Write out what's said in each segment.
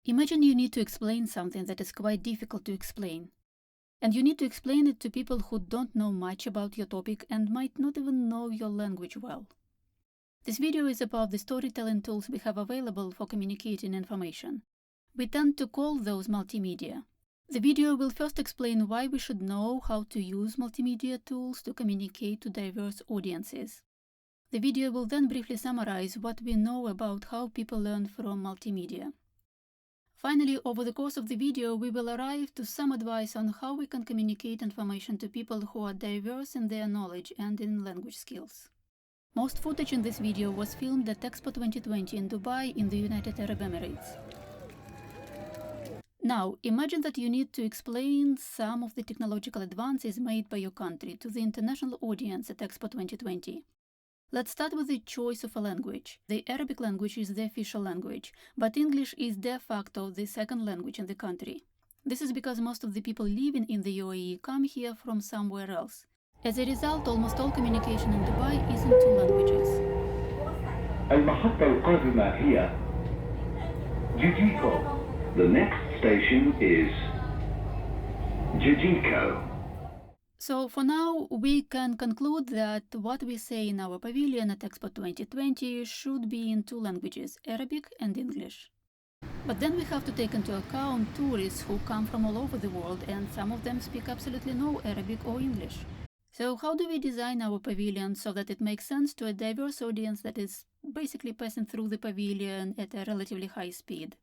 Imagine you need to explain something that is quite difficult to explain. And you need to explain it to people who don't know much about your topic and might not even know your language well. This video is about the storytelling tools we have available for communicating information. We tend to call those multimedia. The video will first explain why we should know how to use multimedia tools to communicate to diverse audiences. The video will then briefly summarize what we know about how people learn from multimedia. Finally, over the course of the video, we will arrive to some advice on how we can communicate information to people who are diverse in their knowledge and in language skills. Most footage in this video was filmed at Expo 2020 in Dubai in the United Arab Emirates. Now, imagine that you need to explain some of the technological advances made by your country to the international audience at Expo 2020. Let's start with the choice of a language. The Arabic language is the official language, but English is de facto the second language in the country. This is because most of the people living in the UAE come here from somewhere else. As a result, almost all communication in Dubai is in two languages. المحطة القادمة هي جيجيكو. The next station is Jijiko. So for now, we can conclude that what we say in our pavilion at Expo 2020 should be in two languages, Arabic and English. But then we have to take into account tourists who come from all over the world, and some of them speak absolutely no Arabic or English. So how do we design our pavilion so that it makes sense to a diverse audience that is basically passing through the pavilion at a relatively high speed?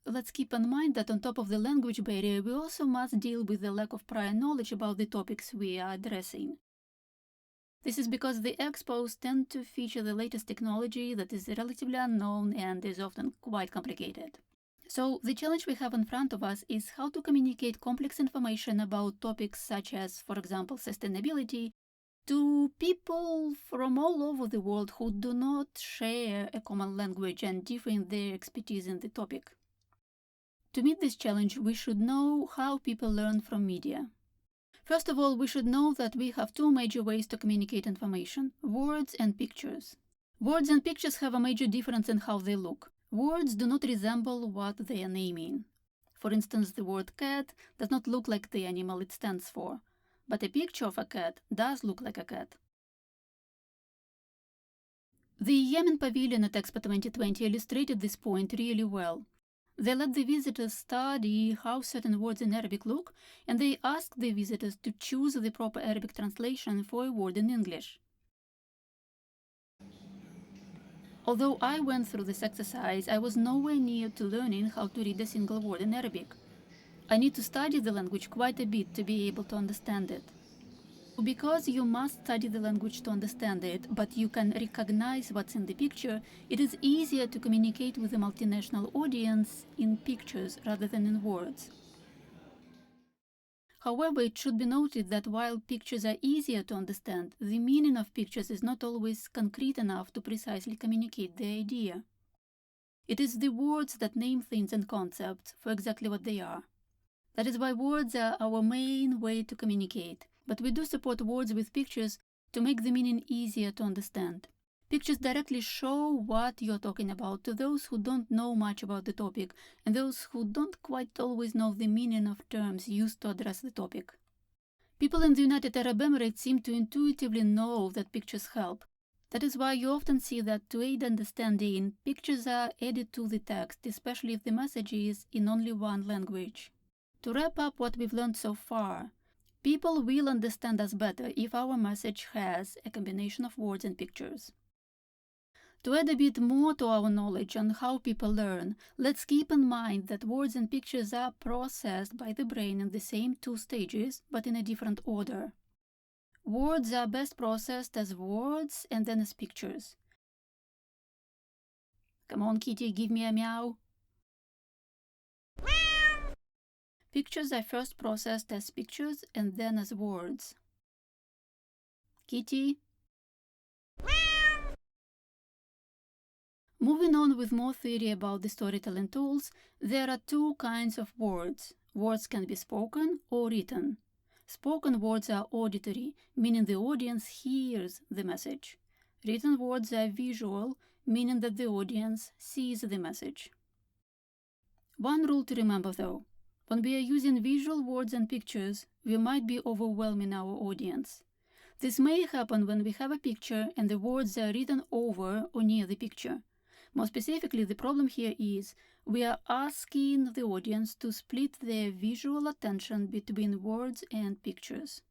Let's keep in mind that on top of the language barrier, we also must deal with the lack of prior knowledge about the topics we are addressing. This is because the expos tend to feature the latest technology that is relatively unknown and is often quite complicated. So the challenge we have in front of us is how to communicate complex information about topics such as, for example, sustainability, to people from all over the world who do not share a common language and differ in their expertise in the topic. To meet this challenge, we should know how people learn from media. First of all, we should know that we have two major ways to communicate information: words and pictures. Words and pictures have a major difference in how they look. Words do not resemble what they are naming. For instance, the word cat does not look like the animal it stands for, but a picture of a cat does look like a cat. The Yemen Pavilion at Expo 2020 illustrated this point really well. They let the visitors study how certain words in Arabic look, and they asked the visitors to choose the proper Arabic translation for a word in English. Although I went through this exercise, I was nowhere near to learning how to read a single word in Arabic. I need to study the language quite a bit to be able to understand it. Because you must study the language to understand it, but you can recognize what's in the picture, it is easier to communicate with a multinational audience in pictures rather than in words. However, it should be noted that while pictures are easier to understand, the meaning of pictures is not always concrete enough to precisely communicate the idea. It is the words that name things and concepts for exactly what they are. That is why words are our main way to communicate, but we do support words with pictures to make the meaning easier to understand. Pictures directly show what you're talking about to those who don't know much about the topic and those who don't quite always know the meaning of terms used to address the topic. People in the United Arab Emirates seem to intuitively know that pictures help. That is why you often see that to aid understanding, pictures are added to the text, especially if the message is in only one language. To wrap up what we've learned so far, people will understand us better if our message has a combination of words and pictures. To add a bit more to our knowledge on how people learn, let's keep in mind that words and pictures are processed by the brain in the same two stages, but in a different order. Words are best processed as words and then as pictures. Come on, kitty, give me a meow. Pictures are first processed as pictures and then as words. Kitty. Moving on with more theory about the storytelling tools, there are two kinds of words. Words can be spoken or written. Spoken words are auditory, meaning the audience hears the message. Written words are visual, meaning that the audience sees the message. One rule to remember though: when we are using visual words and pictures, we might be overwhelming our audience. This may happen when we have a picture and the words are written over or near the picture. More specifically, the problem here is we are asking the audience to split their visual attention between words and pictures.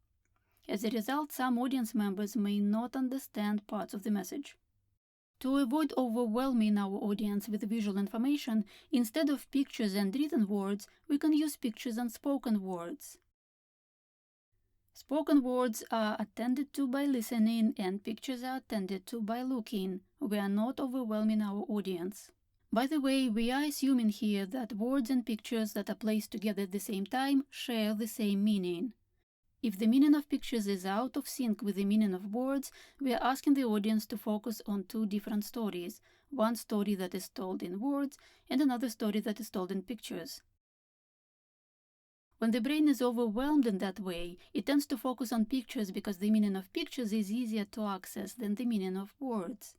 As a result, some audience members may not understand parts of the message. To avoid overwhelming our audience with visual information, instead of pictures and written words, we can use pictures and spoken words. Spoken words are attended to by listening, and pictures are attended to by looking. We are not overwhelming our audience. By the way, we are assuming here that words and pictures that are placed together at the same time share the same meaning. If the meaning of pictures is out of sync with the meaning of words, we are asking the audience to focus on two different stories: one story that is told in words and another story that is told in pictures. When the brain is overwhelmed in that way, it tends to focus on pictures because the meaning of pictures is easier to access than the meaning of words.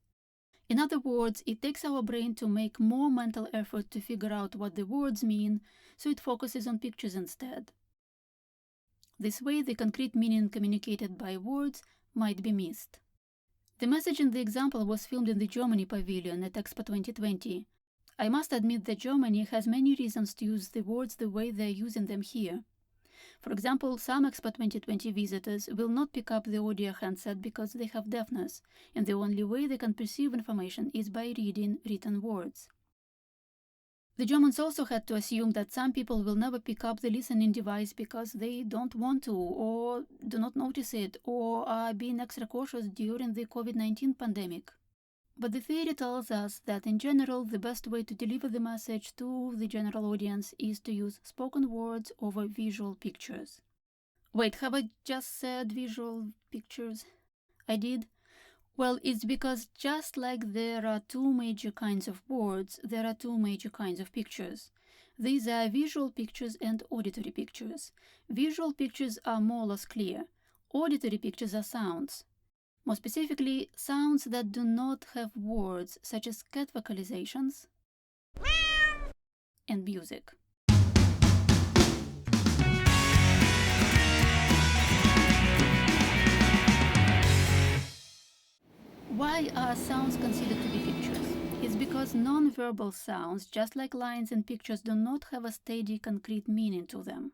In other words, it takes our brain to make more mental effort to figure out what the words mean, so it focuses on pictures instead. This way, the concrete meaning communicated by words might be missed. The message in the example was filmed in the Germany pavilion at Expo 2020. I must admit that Germany has many reasons to use the words the way they're using them here. For example, some Expo 2020 visitors will not pick up the audio handset because they have deafness, and the only way they can perceive information is by reading written words. The Germans also had to assume that some people will never pick up the listening device because they don't want to, or do not notice it, or are being extra cautious during the COVID-19 pandemic. But the theory tells us that in general, the best way to deliver the message to the general audience is to use spoken words over visual pictures. Wait, have I just said visual pictures? I did? Well, it's because just like there are two major kinds of words, there are two major kinds of pictures. These are visual pictures and auditory pictures. Visual pictures are more or less clear. Auditory pictures are sounds. More specifically, sounds that do not have words, such as cat vocalizations and music. Why are sounds considered to be pictures? It's because non-verbal sounds, just like lines and pictures, do not have a steady, concrete meaning to them.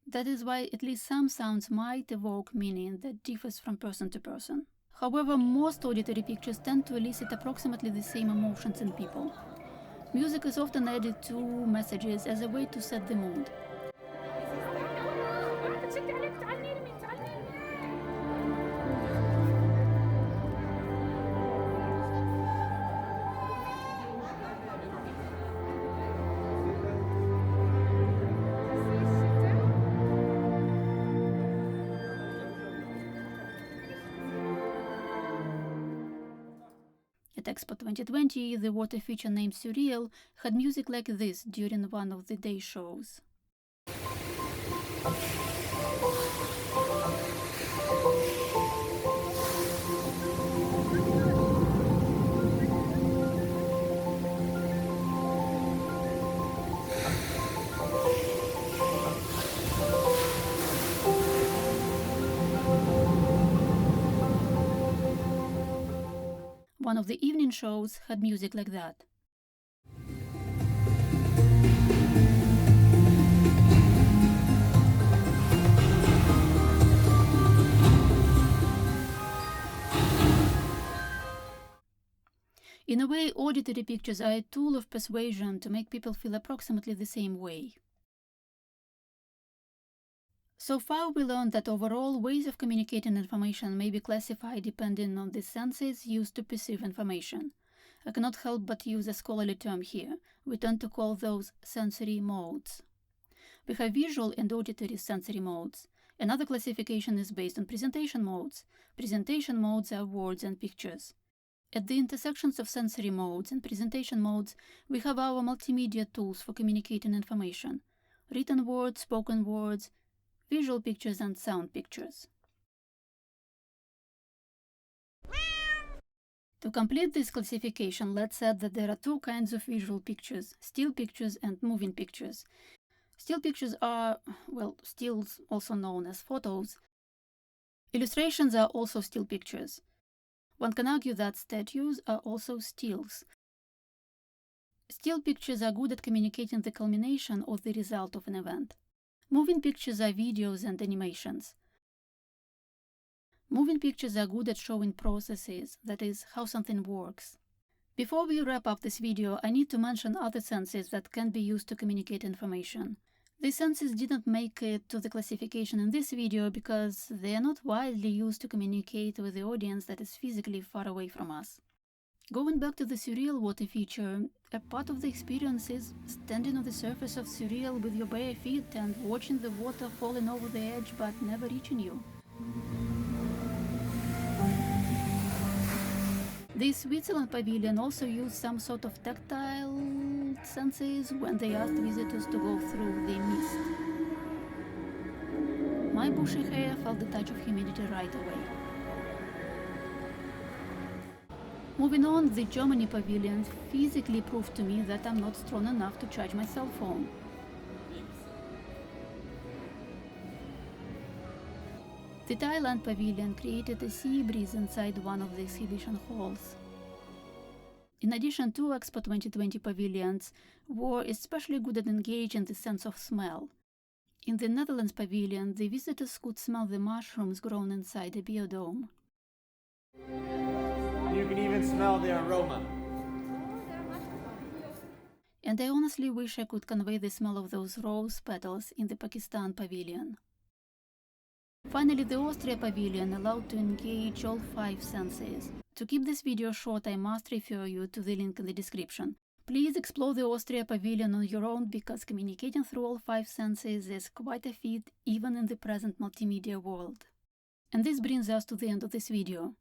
That is why at least some sounds might evoke meaning that differs from person to person. However, most auditory pictures tend to elicit approximately the same emotions in people. Music is often added to messages as a way to set the mood. At Expo 2020, the water feature named Surreal had music like this during one of the day shows. One of the evening shows had music like that. In a way, auditory pictures are a tool of persuasion to make people feel approximately the same way. So far, we learned that overall, ways of communicating information may be classified depending on the senses used to perceive information. I cannot help but use a scholarly term here. We tend to call those sensory modes. We have visual and auditory sensory modes. Another classification is based on presentation modes. Presentation modes are words and pictures. At the intersections of sensory modes and presentation modes, we have our multimedia tools for communicating information: written words, spoken words, visual pictures, and sound pictures. To complete this classification, let's add that there are two kinds of visual pictures: still pictures and moving pictures. Still pictures are, well, stills, also known as photos. Illustrations are also still pictures. One can argue that statues are also stills. Still pictures are good at communicating the culmination or the result of an event. Moving pictures are videos and animations. Moving pictures are good at showing processes, that is, how something works. Before we wrap up this video, I need to mention other senses that can be used to communicate information. These senses didn't make it to the classification in this video because they are not widely used to communicate with the audience that is physically far away from us. Going back to the surreal water feature, a part of the experience is standing on the surface of surreal with your bare feet and watching the water falling over the edge but never reaching you. The Switzerland pavilion also used some sort of tactile senses when they asked visitors to go through the mist. My bushy hair felt the touch of humidity right away. Moving on, the Germany pavilion physically proved to me that I'm not strong enough to charge my cell phone. The Thailand pavilion created a sea breeze inside one of the exhibition halls. In addition, two Expo 2020 pavilions were especially good at engaging the sense of smell. In the Netherlands pavilion, the visitors could smell the mushrooms grown inside a biodome. You can even smell the aroma. And I honestly wish I could convey the smell of those rose petals in the Pakistan pavilion. Finally, the Austria pavilion allowed to engage all 5 senses. To keep this video short, I must refer you to the link in the description. Please explore the Austria pavilion on your own because communicating through all 5 senses is quite a feat even in the present multimedia world. And this brings us to the end of this video.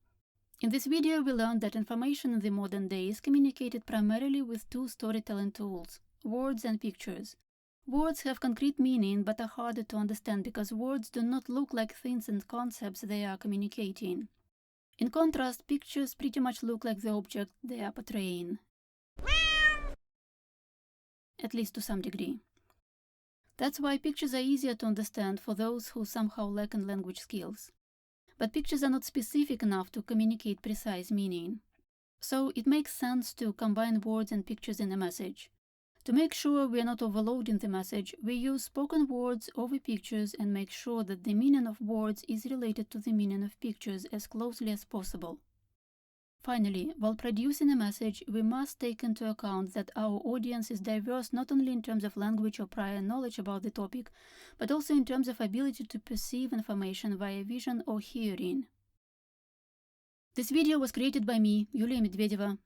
In this video, we learned that information in the modern day is communicated primarily with 2 storytelling tools: words and pictures. Words have concrete meaning but are harder to understand because words do not look like things and concepts they are communicating. In contrast, pictures pretty much look like the object they are portraying. At least to some degree. That's why pictures are easier to understand for those who somehow lack in language skills. But pictures are not specific enough to communicate precise meaning. So it makes sense to combine words and pictures in a message. To make sure we are not overloading the message, we use spoken words over pictures and make sure that the meaning of words is related to the meaning of pictures as closely as possible. Finally, while producing a message, we must take into account that our audience is diverse not only in terms of language or prior knowledge about the topic, but also in terms of ability to perceive information via vision or hearing. This video was created by me, Yulia Medvedeva.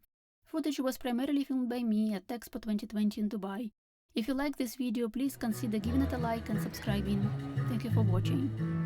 Footage was primarily filmed by me at Expo 2020 in Dubai. If you like this video, please consider giving it a like and subscribing. Thank you for watching.